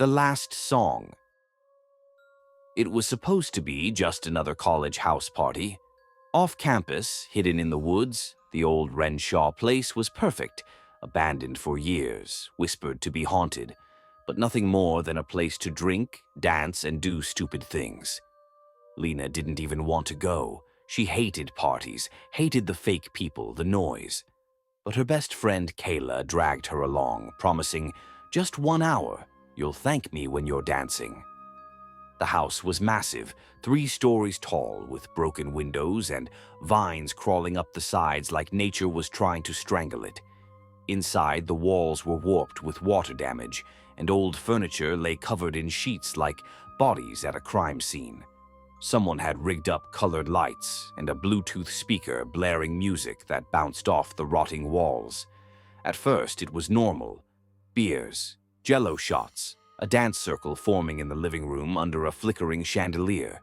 The last song. It was supposed to be just another college house party. Off campus, hidden in the woods, the old Renshaw place was perfect, abandoned for years, whispered to be haunted, but nothing more than a place to drink, dance, and do stupid things. Lena didn't even want to go. She hated parties, hated the fake people, the noise. But her best friend Kayla dragged her along, promising, "Just 1 hour. You'll thank me when you're dancing." The house was massive, 3 stories tall, with broken windows and vines crawling up the sides like nature was trying to strangle it. Inside, the walls were warped with water damage, and old furniture lay covered in sheets like bodies at a crime scene. Someone had rigged up colored lights and a Bluetooth speaker blaring music that bounced off the rotting walls. At first, it was normal. Beers, Jell-O shots, a dance circle forming in the living room under a flickering chandelier.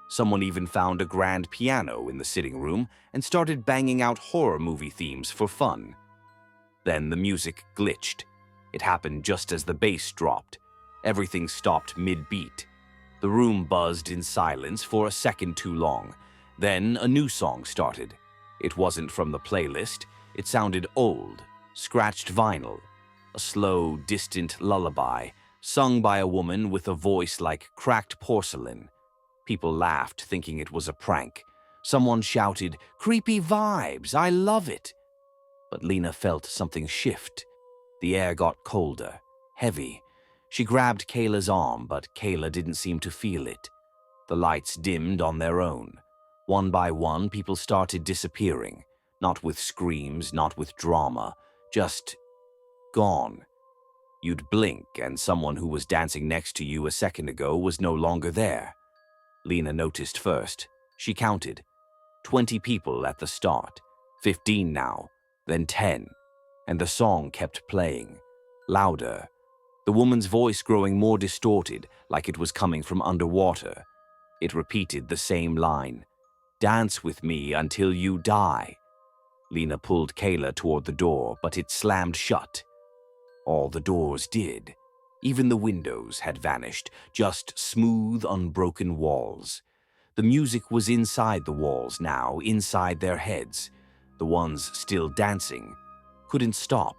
Someone even found a grand piano in the sitting room and started banging out horror movie themes for fun. Then the music glitched. It happened just as the bass dropped. Everything stopped mid-beat. The room buzzed in silence for a second too long. Then a new song started. It wasn't from the playlist. It sounded old, scratched vinyl. A slow, distant lullaby, sung by a woman with a voice like cracked porcelain. People laughed, thinking it was a prank. Someone shouted, "Creepy vibes, I love it." But Lena felt something shift. The air got colder, heavy. She grabbed Kayla's arm, but Kayla didn't seem to feel it. The lights dimmed on their own. One by one, people started disappearing. Not with screams, not with drama, just gone. You'd blink, and someone who was dancing next to you a second ago was no longer there. Lena noticed first. She counted. 20 people at the start, 15 now, then 10. And the song kept playing, louder. The woman's voice growing more distorted, like it was coming from underwater. It repeated the same line, "Dance with me until you die." Lena pulled Kayla toward the door, but it slammed shut. All the doors did. Even the windows had vanished, just smooth, unbroken walls. The music was inside the walls now, inside their heads. The ones still dancing couldn't stop.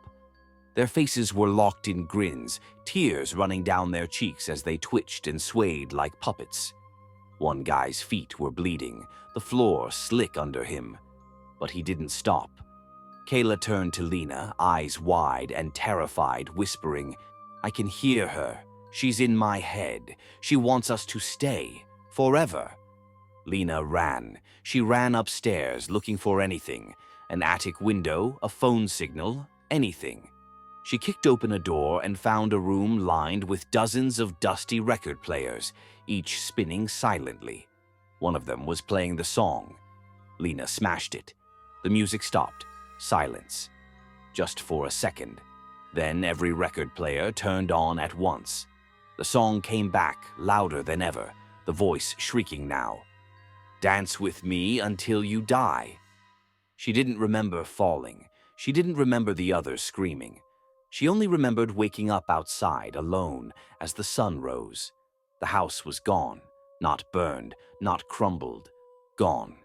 Their faces were locked in grins, tears running down their cheeks as they twitched and swayed like puppets. One guy's feet were bleeding, the floor slick under him. But he didn't stop. Kayla turned to Lena, eyes wide and terrified, whispering, "I can hear her. She's in my head. She wants us to stay. Forever." Lena ran. She ran upstairs, looking for anything. An attic window, a phone signal, anything. She kicked open a door and found a room lined with dozens of dusty record players, each spinning silently. One of them was playing the song. Lena smashed it. The music stopped. Silence. Just for a second. Then every record player turned on at once. The song came back, louder than ever, the voice shrieking now. "Dance with me until you die." She didn't remember falling. She didn't remember the others screaming. She only remembered waking up outside, alone, as the sun rose. The house was gone. Not burned, not crumbled. Gone.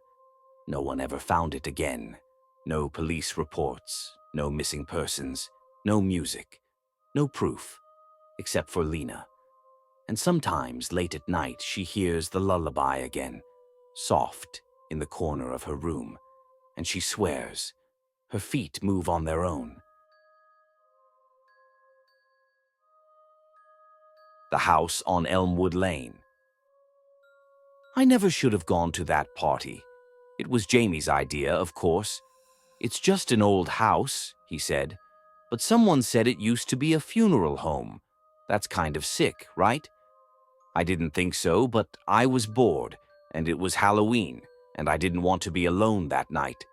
No one ever found it again. No police reports, no missing persons, no music, no proof, except for Lena. And sometimes, late at night, she hears the lullaby again, soft, in the corner of her room, and she swears. Her feet move on their own. The house on Elmwood Lane. "I never should have gone to that party. It was Jamie's idea, of course. It's just an old house," he said. "But someone said it used to be a funeral home. That's kind of sick, right?" I didn't think so, but I was bored, and it was Halloween, and I didn't want to be alone that night.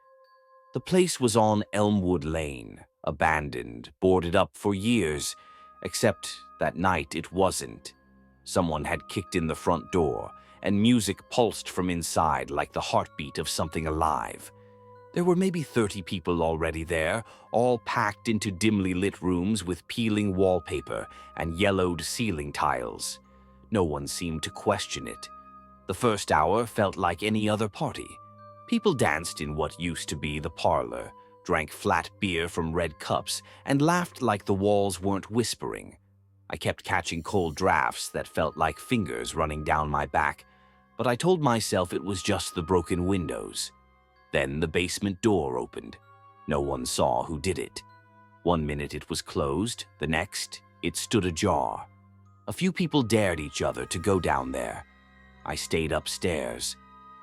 The place was on Elmwood Lane, abandoned, boarded up for years, except that night it wasn't. Someone had kicked in the front door, and music pulsed from inside like the heartbeat of something alive. There were maybe 30 people already there, all packed into dimly lit rooms with peeling wallpaper and yellowed ceiling tiles. No one seemed to question it. The first hour felt like any other party. People danced in what used to be the parlor, drank flat beer from red cups, and laughed like the walls weren't whispering. I kept catching cold drafts that felt like fingers running down my back, but I told myself it was just the broken windows. Then the basement door opened. No one saw who did it. One minute it was closed, the next it stood ajar. A few people dared each other to go down there. I stayed upstairs.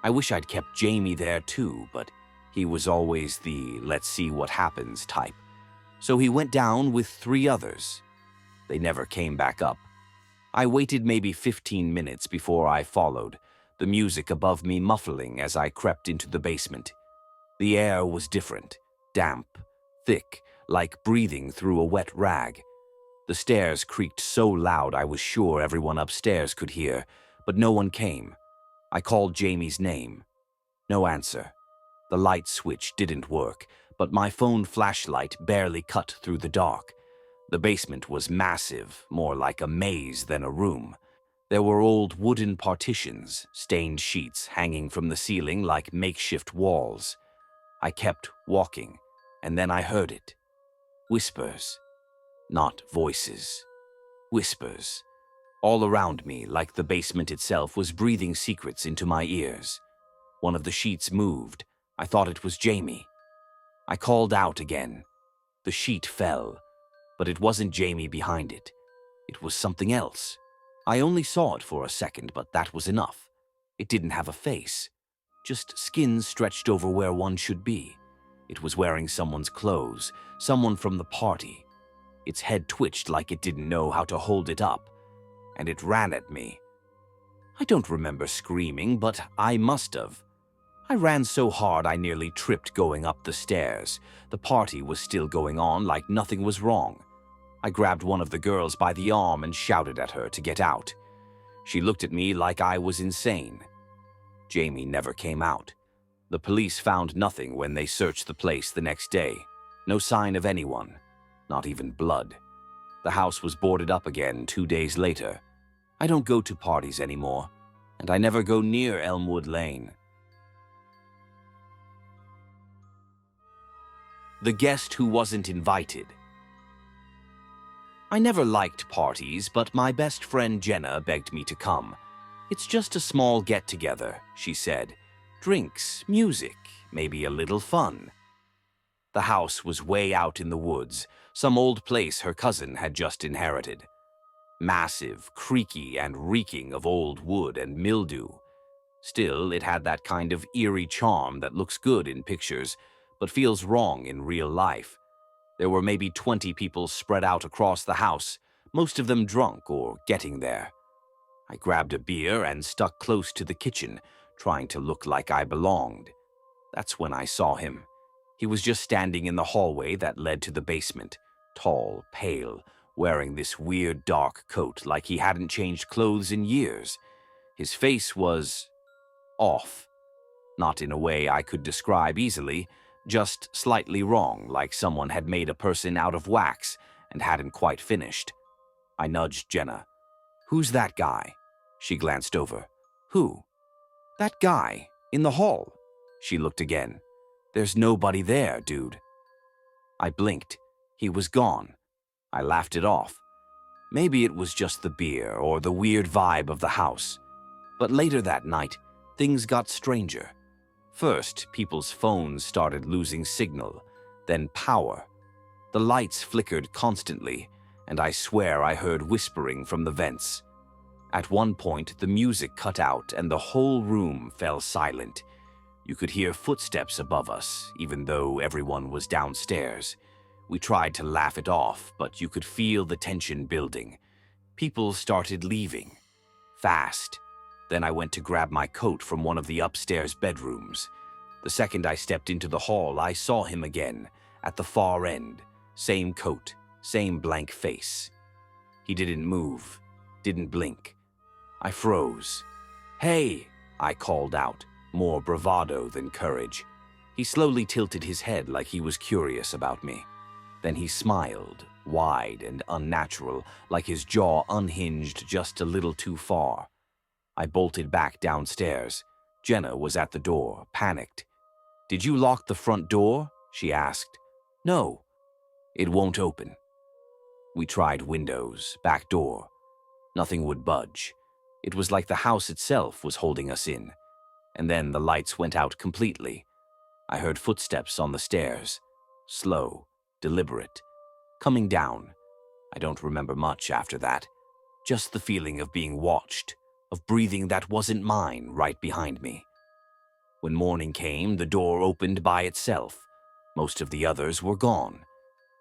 I wish I'd kept Jamie there too, but he was always the let's see what happens type. So he went down with 3 others. They never came back up. I waited maybe 15 minutes before I followed, the music above me muffling as I crept into the basement. The air was different, damp, thick, like breathing through a wet rag. The stairs creaked so loud I was sure everyone upstairs could hear, but no one came. I called Jamie's name. No answer. The light switch didn't work, but my phone flashlight barely cut through the dark. The basement was massive, more like a maze than a room. There were old wooden partitions, stained sheets hanging from the ceiling like makeshift walls. I kept walking, and then I heard it. Whispers. Not voices. Whispers. All around me, like the basement itself was breathing secrets into my ears. One of the sheets moved. I thought it was Jamie. I called out again. The sheet fell, but it wasn't Jamie behind it. It was something else. I only saw it for a second, but that was enough. It didn't have a face, just skin stretched over where one should be. It was wearing someone's clothes, someone from the party. Its head twitched like it didn't know how to hold it up, and it ran at me. I don't remember screaming, but I must have. I ran so hard I nearly tripped going up the stairs. The party was still going on like nothing was wrong. I grabbed one of the girls by the arm and shouted at her to get out. She looked at me like I was insane. Jamie never came out. The police found nothing when they searched the place the next day. No sign of anyone, not even blood. The house was boarded up again 2 days later. I don't go to parties anymore, and I never go near Elmwood Lane. The guest who wasn't invited. I never liked parties, but my best friend Jenna begged me to come. It's just a small get-together, she said. Drinks, music, maybe a little fun. The house was way out in the woods, some old place her cousin had just inherited. Massive, creaky, and reeking of old wood and mildew. Still, it had that kind of eerie charm that looks good in pictures, but feels wrong in real life. There were maybe 20 people spread out across the house, most of them drunk or getting there. I grabbed a beer and stuck close to the kitchen, trying to look like I belonged. That's when I saw him. He was just standing in the hallway that led to the basement, tall, pale, wearing this weird dark coat like he hadn't changed clothes in years. His face was off. Not in a way I could describe easily, just slightly wrong, like someone had made a person out of wax and hadn't quite finished. I nudged Jenna. "Who's that guy?" She glanced over. "Who?" "That guy, in the hall." She looked again. "There's nobody there, dude." I blinked. He was gone. I laughed it off. Maybe it was just the beer or the weird vibe of the house. But later that night, things got stranger. First, people's phones started losing signal, then power. The lights flickered constantly, and I swear I heard whispering from the vents. At one point, the music cut out and the whole room fell silent. You could hear footsteps above us, even though everyone was downstairs. We tried to laugh it off, but you could feel the tension building. People started leaving. Fast. Then I went to grab my coat from one of the upstairs bedrooms. The second I stepped into the hall, I saw him again, at the far end. Same coat, same blank face. He didn't move, didn't blink. I froze. "Hey!" I called out, more bravado than courage. He slowly tilted his head like he was curious about me. Then he smiled, wide and unnatural, like his jaw unhinged just a little too far. I bolted back downstairs. Jenna was at the door, panicked. "Did you lock the front door?" she asked. "No. It won't open." We tried windows, back door. Nothing would budge. It was like the house itself was holding us in. And then the lights went out completely. I heard footsteps on the stairs. Slow, deliberate. Coming down. I don't remember much after that. Just the feeling of being watched, of breathing that wasn't mine right behind me. When morning came, the door opened by itself. Most of the others were gone.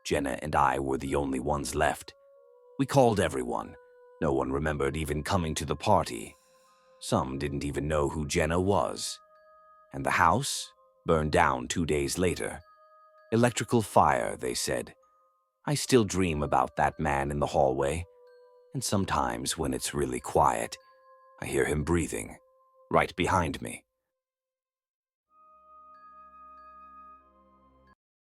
Jenna and I were the only ones left. We called everyone. No one remembered even coming to the party. Some didn't even know who Jenna was. And the house burned down 2 days later. Electrical fire, they said. I still dream about that man in the hallway. And sometimes when it's really quiet, I hear him breathing right behind me.